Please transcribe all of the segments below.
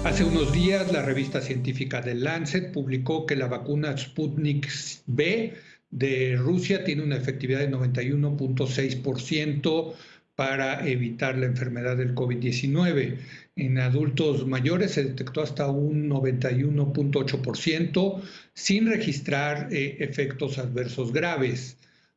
Hace unos días, la revista científica The Lancet publicó que la vacuna Sputnik V de Rusia tiene una efectividad de 91.6% para evitar la enfermedad del COVID-19. En adultos mayores se detectó hasta un 91.8% sin registrar efectos adversos graves.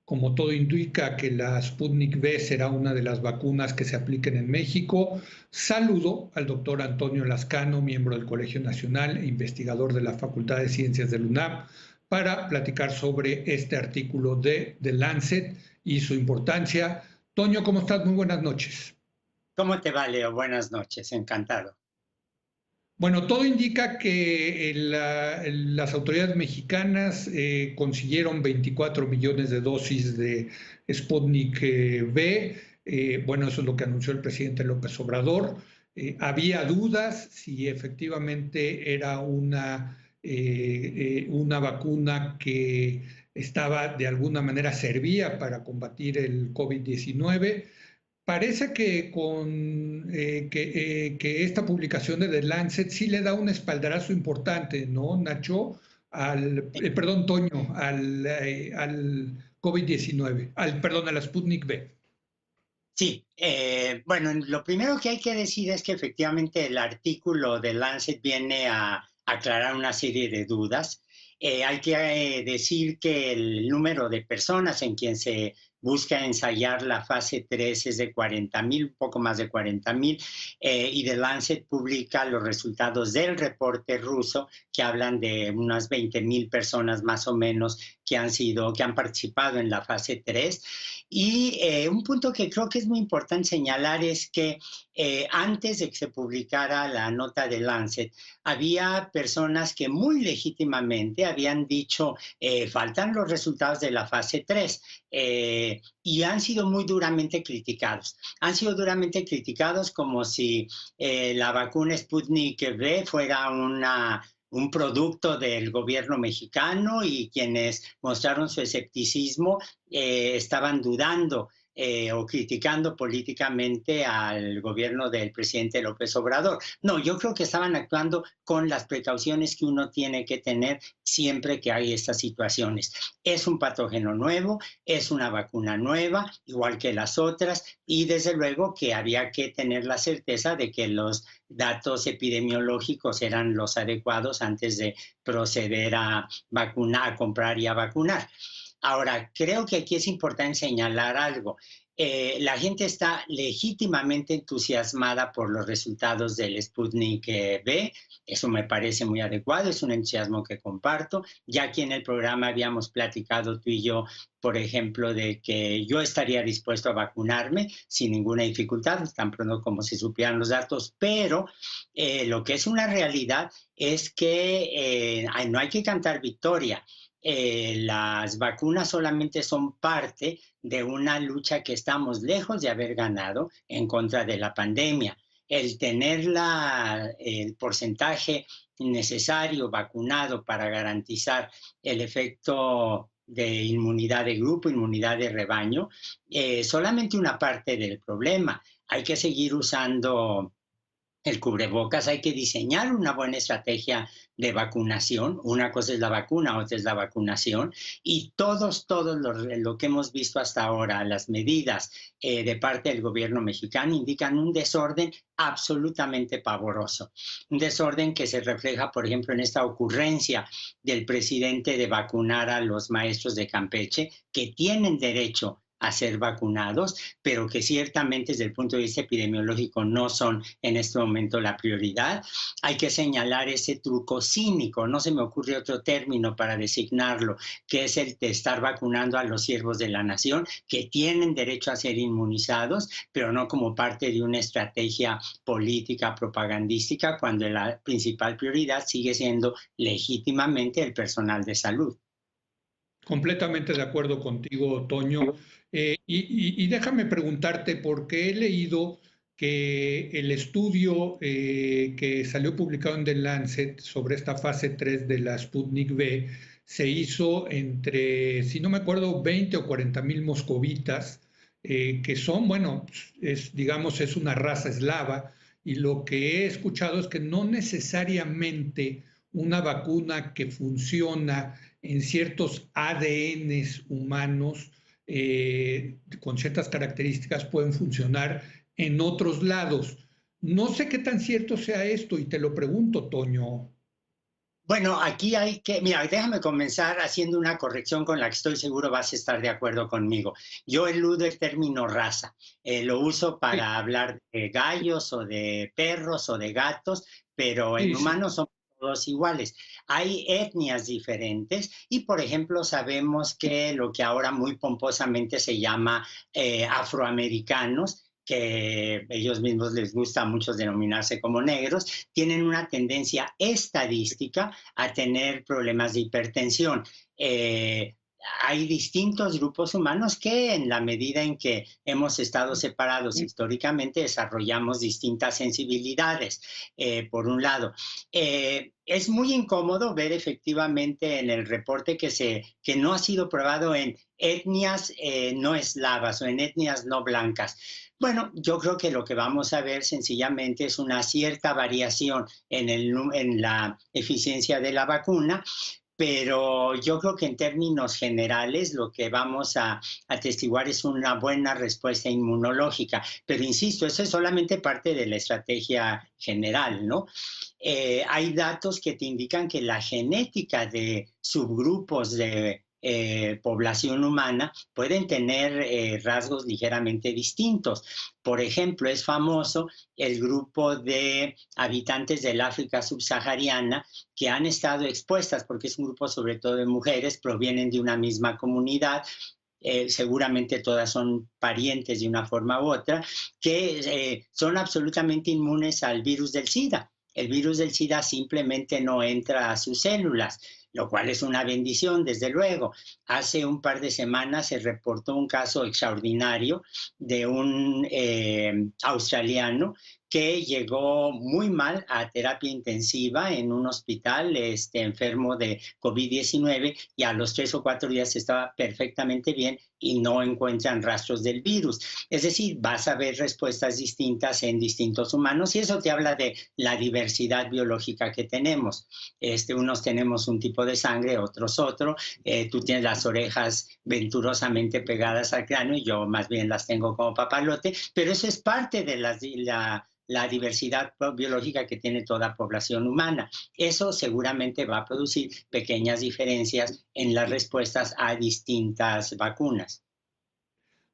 Como todo indica que la Sputnik V será una de las vacunas que se apliquen en México, saludo al doctor Antonio Lascano, miembro del Colegio Nacional e investigador de la Facultad de Ciencias del UNAM, para platicar sobre este artículo de The Lancet y su importancia. Toño, ¿cómo estás? Muy buenas noches. ¿Cómo te va, Leo? Buenas noches, encantado. Bueno, todo indica que las autoridades mexicanas consiguieron 24 millones de dosis de Sputnik V. Bueno, eso es lo que anunció el presidente López Obrador. Había dudas si efectivamente era una vacuna que estaba de alguna manera servía para combatir el COVID-19. Parece que que esta publicación de The Lancet sí le da un espaldarazo importante, ¿no, Nacho? Perdón, Toño, al COVID-19, perdón, a la Sputnik V. Sí, bueno, lo primero que hay que decir es que efectivamente el artículo de Lancet viene a aclarar una serie de dudas. Hay que decir que el número de personas en quien se busca ensayar la fase 3 es de 40,000, un poco más de 40,000, y The Lancet publica los resultados del reporte ruso que hablan de unas 20,000 personas más o menos que han participado en la fase 3. Y un punto que creo que es muy importante señalar es que antes de que se publicara la nota de Lancet, había personas que muy legítimamente habían dicho faltan los resultados de la fase 3 y han sido muy duramente criticados. Han sido duramente criticados como si la vacuna Sputnik V fuera un producto del gobierno mexicano, y quienes mostraron su escepticismo estaban dudando o criticando políticamente al gobierno del presidente López Obrador. No, yo creo que estaban actuando con las precauciones que uno tiene que tener siempre que hay estas situaciones. Es un patógeno nuevo, es una vacuna nueva, igual que las otras, y desde luego que había que tener la certeza de que los datos epidemiológicos eran los adecuados antes de proceder a vacunar, a comprar y a vacunar. Ahora, creo que aquí es importante señalar algo. La gente está legítimamente entusiasmada por los resultados del Sputnik V. Eso me parece muy adecuado, es un entusiasmo que comparto. Ya aquí en el programa habíamos platicado tú y yo, por ejemplo, de que yo estaría dispuesto a vacunarme sin ninguna dificultad, tan pronto como se supieran los datos, pero lo que es una realidad es que no hay que cantar victoria. Las vacunas solamente son parte de una lucha que estamos lejos de haber ganado en contra de la pandemia. El tener el porcentaje necesario vacunado para garantizar el efecto de inmunidad de grupo, inmunidad de rebaño, solamente una parte del problema. Hay que seguir usando el cubrebocas, hay que diseñar una buena estrategia de vacunación. Una cosa es la vacuna, otra es la vacunación. Y todos lo que hemos visto hasta ahora, las medidas de parte del gobierno mexicano indican un desorden absolutamente pavoroso. Un desorden que se refleja, por ejemplo, en esta ocurrencia del presidente de vacunar a los maestros de Campeche, que tienen derecho a ser vacunados, pero que ciertamente desde el punto de vista epidemiológico no son en este momento la prioridad. Hay que señalar ese truco cínico, no se me ocurre otro término para designarlo, que es el de estar vacunando a los siervos de la nación, que tienen derecho a ser inmunizados, pero no como parte de una estrategia política propagandística, cuando la principal prioridad sigue siendo legítimamente el personal de salud. Completamente de acuerdo contigo, Toño. Y déjame preguntarte, porque he leído que el estudio que salió publicado en The Lancet sobre esta fase 3 de la Sputnik V se hizo entre, si no me acuerdo, 20 o 40,000 moscovitas, que son, bueno, digamos, es una raza eslava y lo que he escuchado es que no necesariamente una vacuna que funciona en ciertos ADNs humanos con ciertas características pueden funcionar en otros lados. No sé qué tan cierto sea esto y te lo pregunto, Toño. Bueno, aquí hay que, mira, déjame comenzar haciendo una corrección con la que estoy seguro vas a estar de acuerdo conmigo. Yo eludo el término raza, lo uso Sí, para hablar de gallos o de perros o de gatos, pero en sí, sí. humanos son todos iguales. Hay etnias diferentes y, por ejemplo, sabemos que lo que ahora muy pomposamente se llama afroamericanos, que ellos mismos les gusta a muchos denominarse como negros, tienen una tendencia estadística a tener problemas de hipertensión. Eh, hay distintos grupos humanos que en la medida en que hemos estado separados históricamente desarrollamos distintas sensibilidades, por un lado. Es muy incómodo ver efectivamente en el reporte que no ha sido probado en etnias no eslavas o en etnias no blancas. Bueno, yo creo que lo que vamos a ver sencillamente es una cierta variación en la eficiencia de la vacuna, pero yo creo que en términos generales lo que vamos a atestiguar es una buena respuesta inmunológica. Pero insisto, eso es solamente parte de la estrategia general, ¿no? Hay datos que te indican que la genética de subgrupos de población humana pueden tener rasgos ligeramente distintos. Por ejemplo, es famoso el grupo de habitantes del África subsahariana que han estado expuestas, porque es un grupo sobre todo de mujeres, provienen de una misma comunidad, seguramente todas son parientes de una forma u otra, que son absolutamente inmunes al virus del SIDA. El virus del SIDA simplemente no entra a sus células, lo cual es una bendición, desde luego. Hace un par de semanas se reportó un caso extraordinario de un australiano que llegó muy mal a terapia intensiva en un hospital, enfermo de COVID-19, y a los 3 o 4 días estaba perfectamente bien y no encuentran rastros del virus. Es decir, vas a ver respuestas distintas en distintos humanos y eso te habla de la diversidad biológica que tenemos. Unos tenemos un tipo de sangre, otros otro. Tú tienes las orejas venturosamente pegadas al cráneo y yo más bien las tengo como papalote, pero eso es parte de la diversidad biológica que tiene toda población humana. Eso seguramente va a producir pequeñas diferencias en las respuestas a distintas vacunas.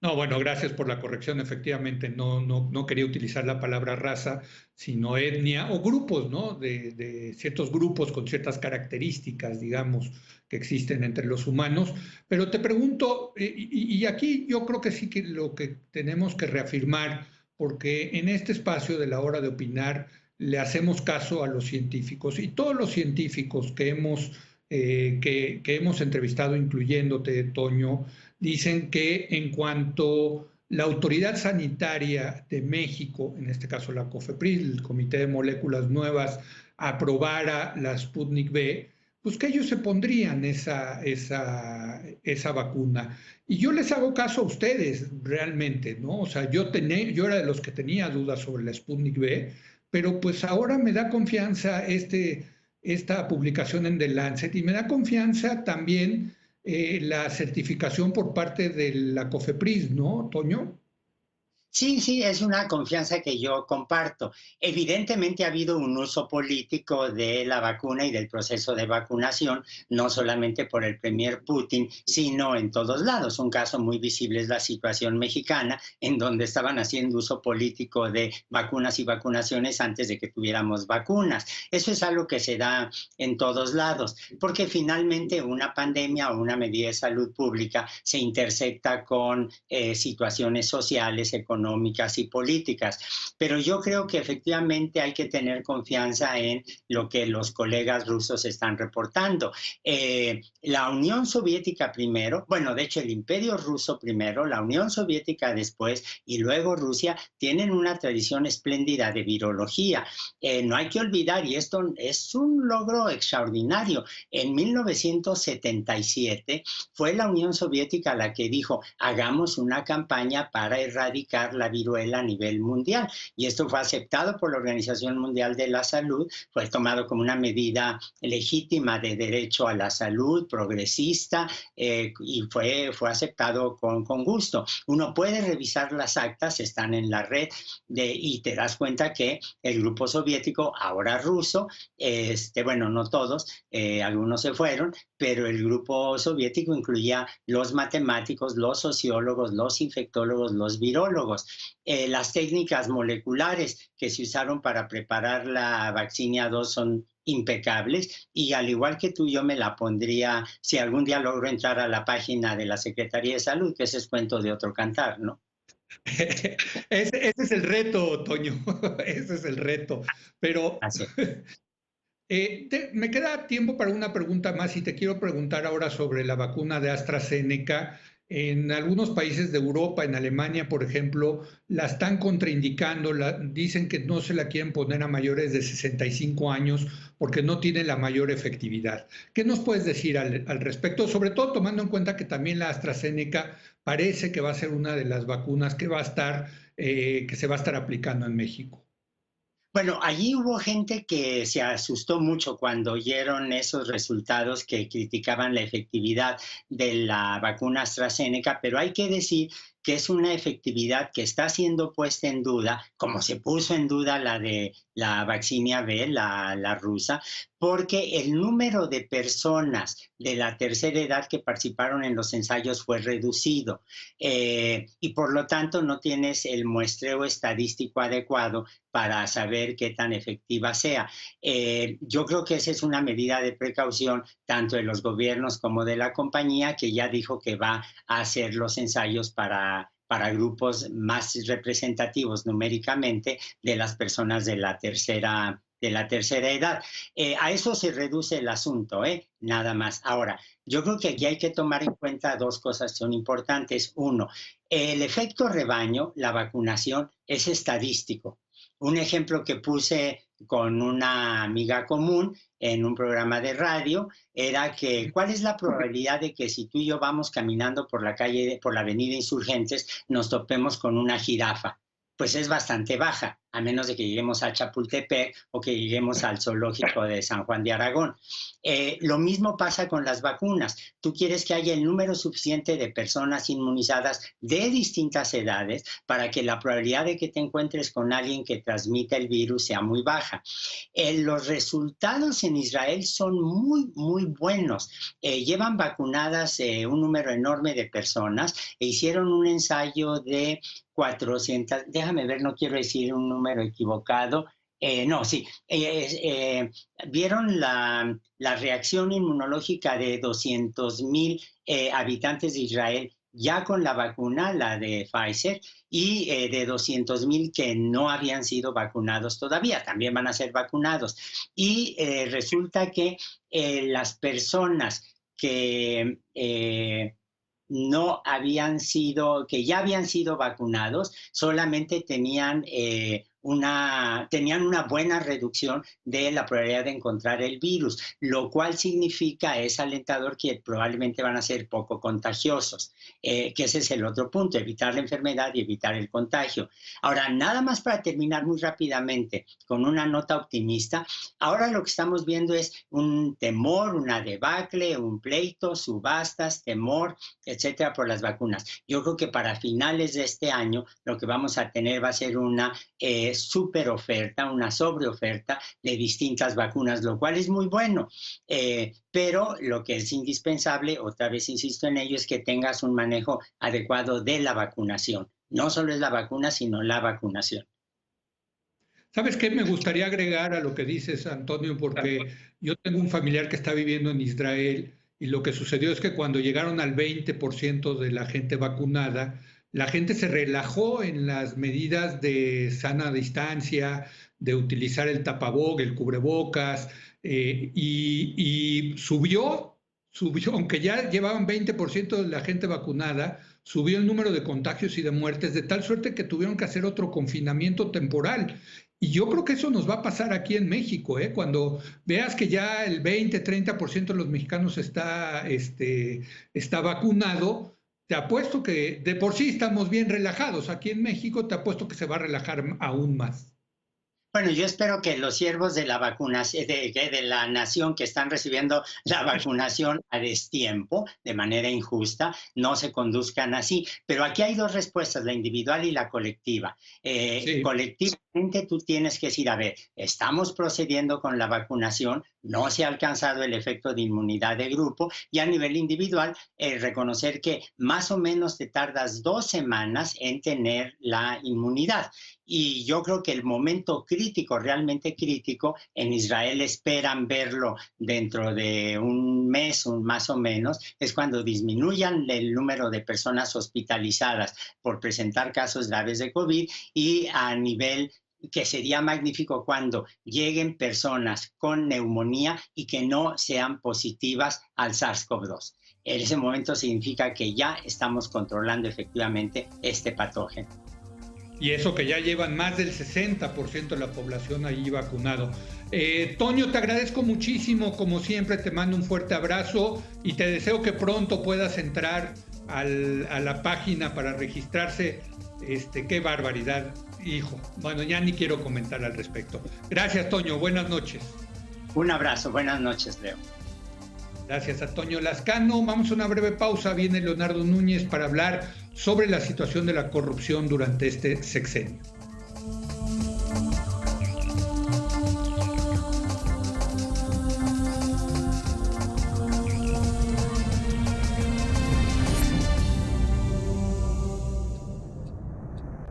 No, bueno, gracias por la corrección. Efectivamente, no quería utilizar la palabra raza, sino etnia o grupos, ¿no? De ciertos grupos con ciertas características, digamos, que existen entre los humanos. Pero te pregunto, y aquí yo creo que sí que lo que tenemos que reafirmar, porque en este espacio de la hora de opinar le hacemos caso a los científicos y todos los científicos que hemos entrevistado, incluyéndote, Toño, dicen que en cuanto la Autoridad Sanitaria de México, en este caso la COFEPRIS, el Comité de Moléculas Nuevas, aprobara la Sputnik V, pues que ellos se pondrían esa vacuna. Y yo les hago caso a ustedes realmente, ¿no? O sea, yo era de los que tenía dudas sobre la Sputnik V, pero pues ahora me da confianza esta publicación en The Lancet y me da confianza también la certificación por parte de la COFEPRIS, ¿no, Toño? Sí, sí, es una confianza que yo comparto. Evidentemente ha habido un uso político de la vacuna y del proceso de vacunación, no solamente por el premier Putin, sino en todos lados. Un caso muy visible es la situación mexicana, en donde estaban haciendo uso político de vacunas y vacunaciones antes de que tuviéramos vacunas. Eso es algo que se da en todos lados, porque finalmente una pandemia o una medida de salud pública se intersecta con situaciones sociales, económicas y políticas. Pero yo creo que efectivamente hay que tener confianza en lo que los colegas rusos están reportando. La Unión Soviética primero, bueno, de hecho el Imperio Ruso primero, la Unión Soviética después y luego Rusia tienen una tradición espléndida de virología. No hay que olvidar, y esto es un logro extraordinario, en 1977 fue la Unión Soviética la que dijo, hagamos una campaña para erradicar la viruela a nivel mundial. y esto fue aceptado por la Organización Mundial de la Salud, fue tomado como una medida legítima de derecho a la salud, progresista, y fue aceptado con gusto. Uno puede revisar las actas, están en la red, y te das cuenta que el grupo soviético, ahora ruso, bueno, no todos, algunos se fueron, pero el grupo soviético incluía los matemáticos, los sociólogos, los infectólogos, los virólogos. Las técnicas moleculares que se usaron para preparar la vaccina 2 son impecables, y al igual que tú, yo me la pondría si algún día logro entrar a la página de la Secretaría de Salud, que ese es cuento de otro cantar, ¿no? Ese es el reto, Toño, ese es el reto. Pero me queda tiempo para una pregunta más y te quiero preguntar ahora sobre la vacuna de AstraZeneca. En algunos países de Europa, en Alemania, por ejemplo, la están contraindicando, dicen que no se la quieren poner a mayores de 65 años porque no tiene la mayor efectividad. ¿Qué nos puedes decir al respecto? Sobre todo tomando en cuenta que también la AstraZeneca parece que va a ser una de las vacunas que que se va a estar aplicando en México. Bueno, allí hubo gente que se asustó mucho cuando oyeron esos resultados que criticaban la efectividad de la vacuna AstraZeneca, pero hay que decir que es una efectividad que está siendo puesta en duda, como se puso en duda la de la vacina B, la rusa, porque el número de personas de la tercera edad que participaron en los ensayos fue reducido, y por lo tanto no tienes el muestreo estadístico adecuado para saber qué tan efectiva sea. Yo creo que esa es una medida de precaución tanto de los gobiernos como de la compañía, que ya dijo que va a hacer los ensayos para grupos más representativos numéricamente de las personas de la tercera edad. A eso se reduce el asunto, nada más. Ahora, yo creo que aquí hay que tomar en cuenta dos cosas que son importantes. Uno, el efecto rebaño, la vacunación, es estadístico. Un ejemplo que puse con una amiga común en un programa de radio era que ¿cuál es la probabilidad de que si tú y yo vamos caminando por la calle, por la avenida Insurgentes, nos topemos con una jirafa? Pues es bastante baja, a menos de que lleguemos a Chapultepec o que lleguemos al zoológico de San Juan de Aragón. Lo mismo pasa con las vacunas. Tú quieres que haya el número suficiente de personas inmunizadas de distintas edades para que la probabilidad de que te encuentres con alguien que transmite el virus sea muy baja. Los resultados en Israel son muy, muy buenos. Llevan vacunadas un número enorme de personas e hicieron un ensayo de 400, déjame ver, no quiero decir un número equivocado, no, sí, vieron la reacción inmunológica de 200,000 habitantes de Israel ya con la vacuna, la de Pfizer, y de 200,000 que no habían sido vacunados todavía, también van a ser vacunados. Y resulta que las personas que no habían sido, que ya habían sido vacunados, solamente tenían una buena reducción de la probabilidad de encontrar el virus, lo cual significa, es alentador, que probablemente van a ser poco contagiosos, que ese es el otro punto, evitar la enfermedad y evitar el contagio. Ahora, nada más para terminar muy rápidamente con una nota optimista, ahora lo que estamos viendo es un temor, una debacle, un pleito, subastas, temor, etcétera, por las vacunas. Yo creo que para finales de este año lo que vamos a tener va a ser una super oferta, una sobreoferta de distintas vacunas, lo cual es muy bueno. Pero lo que es indispensable, otra vez insisto en ello, es que tengas un manejo adecuado de la vacunación. No solo es la vacuna, sino la vacunación. ¿Sabes qué? Me gustaría agregar a lo que dices, Antonio, porque yo tengo un familiar que está viviendo en Israel y lo que sucedió es que cuando llegaron al 20% de la gente vacunada, la gente se relajó en las medidas de sana distancia, de utilizar el tapabocas, el cubrebocas, y subió, aunque ya llevaban 20% de la gente vacunada, subió el número de contagios y de muertes, de tal suerte que tuvieron que hacer otro confinamiento temporal. Y yo creo que eso nos va a pasar aquí en México, ¿eh? Cuando veas que ya el 20, 30% de los mexicanos está vacunado, te apuesto que de por sí estamos bien relajados aquí en México, te apuesto que se va a relajar aún más. Bueno, yo espero que los siervos de la vacunación, de la nación que están recibiendo la vacunación a destiempo, de manera injusta, no se conduzcan así. Pero aquí hay dos respuestas, la individual y la colectiva. Sí. Colectivamente tú tienes que decir, a ver, estamos procediendo con la vacunación, no se ha alcanzado el efecto de inmunidad de grupo, y a nivel individual, reconocer que más o menos te tardas 2 semanas en tener la inmunidad. Y yo creo que el momento crítico, realmente crítico, en Israel esperan verlo dentro de un mes, más o menos, es cuando disminuyan el número de personas hospitalizadas por presentar casos graves de COVID, y a nivel que sería magnífico cuando lleguen personas con neumonía y que no sean positivas al SARS-CoV-2. En ese momento significa que ya estamos controlando efectivamente este patógeno. Y eso que ya llevan más del 60% de la población ahí vacunado. Toño, te agradezco muchísimo, como siempre te mando un fuerte abrazo y te deseo que pronto puedas entrar a la página para registrarse. Qué barbaridad, hijo. Bueno, ya ni quiero comentar al respecto. Gracias, Toño, buenas noches. Un abrazo, buenas noches, Leo. Gracias a Toño Lascano. Vamos a una breve pausa. Viene Leonardo Núñez para hablar sobre la situación de la corrupción durante este sexenio.